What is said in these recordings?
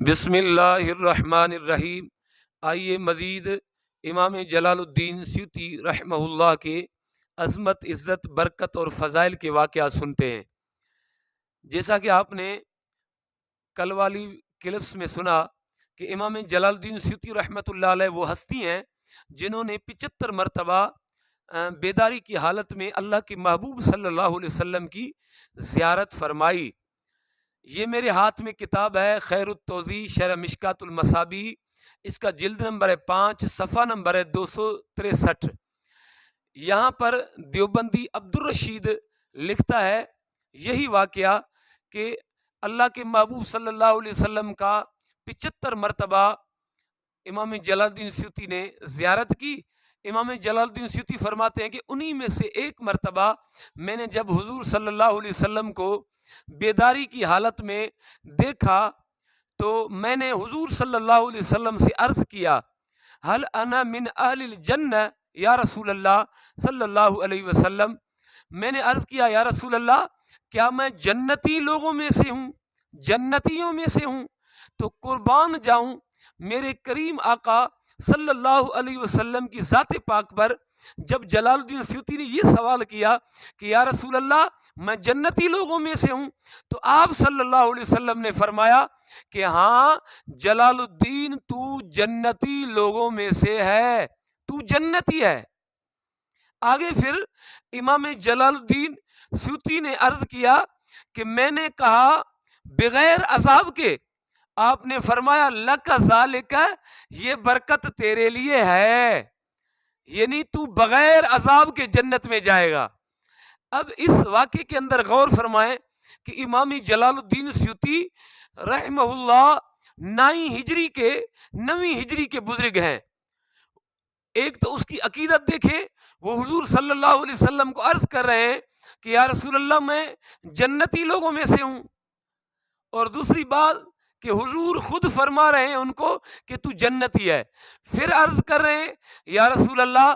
بسم اللہ الرحمن الرحیم۔ آئیے مزید امام جلال الدین سیوطی رحمہ اللہ کے عظمت، عزت، برکت اور فضائل کے واقعات سنتے ہیں۔ جیسا کہ آپ نے کل والی کلپس میں سنا کہ امام جلال الدین سیوطی رحمۃ اللہ علیہ وہ ہستی ہیں جنہوں نے 75 مرتبہ بیداری کی حالت میں اللہ کے محبوب صلی اللہ علیہ وسلم کی زیارت فرمائی۔ یہ میرے ہاتھ میں کتاب ہے خیر التوضیح شرح مشکات المصابیح، اس کا جلد نمبر ہے 5، صفحہ نمبر ہے 263۔ یہاں پر دیوبندی عبدالرشید لکھتا ہے یہی واقعہ کہ اللہ کے محبوب صلی اللہ علیہ وسلم کا 75 مرتبہ امام جلال الدین سیوطی نے زیارت کی۔ امام جلال الدین سیوطی فرماتے ہیں کہ انہی میں سے ایک مرتبہ میں نے جب حضور صلی اللہ علیہ وسلم کو بیداری کی حالت میں دیکھا تو میں نے حضور صلی اللہ علیہ وسلم سے عرض کیا، هل انا من اہل الجنہ یا رسول اللہ صلی اللہ علیہ وسلم۔ میں نے عرض کیا، یا رسول اللہ، کیا میں جنتی لوگوں میں سے ہوں، جنتیوں میں سے ہوں؟ تو قربان جاؤں میرے کریم آقا صلی اللہ علیہ وسلم کی ذات پاک پر، جب جلال الدین سیوطی نے یہ سوال کیا کہ یا رسول اللہ میں جنتی لوگوں میں سے ہوں، تو آپ صلی اللہ علیہ وسلم نے فرمایا کہ ہاں جلال الدین تو جنتی لوگوں میں سے ہے، تو جنتی ہے۔ آگے پھر امام جلال الدین سیوطی نے عرض کیا کہ میں نے کہا بغیر عذاب کے؟ آپ نے فرمایا لک ذالک، یہ برکت تیرے لیے ہے، یعنی تو بغیر عذاب کے جنت میں جائے گا۔ اب اس واقعے کے اندر غور فرمائیں کہ امام جلال الدین سیوطی رحمہ اللہ 9ویں ہجری کے بزرگ ہیں۔ ایک تو اس کی عقیدت دیکھیں، وہ حضور صلی اللہ علیہ وسلم کو عرض کر رہے ہیں کہ یا رسول اللہ میں جنتی لوگوں میں سے ہوں، اور دوسری بات کہ حضور خود فرما رہے ہیں ان کو کہ تو جنتی ہے، پھر عرض کر رہے ہیں یا رسول اللہ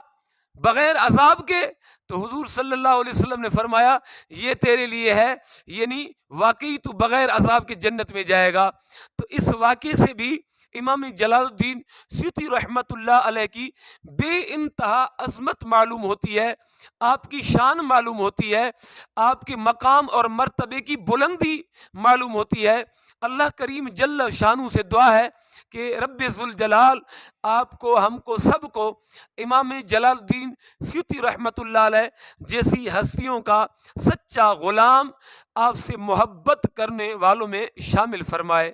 بغیر عذاب کے؟ تو حضور صلی اللہ علیہ وسلم نے فرمایا یہ تیرے لیے ہے، یعنی واقعی تو بغیر عذاب کے جنت میں جائے گا۔ تو اس واقعے سے بھی امام جلال الدین سیوطی رحمۃ اللہ علیہ کی بے انتہا عظمت معلوم ہوتی ہے، آپ کی شان معلوم ہوتی ہے، آپ کے مقام اور مرتبے کی بلندی معلوم ہوتی ہے۔ اللہ کریم جل شانہ سے دعا ہے کہ رب ذوالجلال آپ کو، ہم کو، سب کو امام جلال الدین سیوطی رحمۃ اللہ علیہ جیسی ہستیوں کا سچا غلام، آپ سے محبت کرنے والوں میں شامل فرمائے۔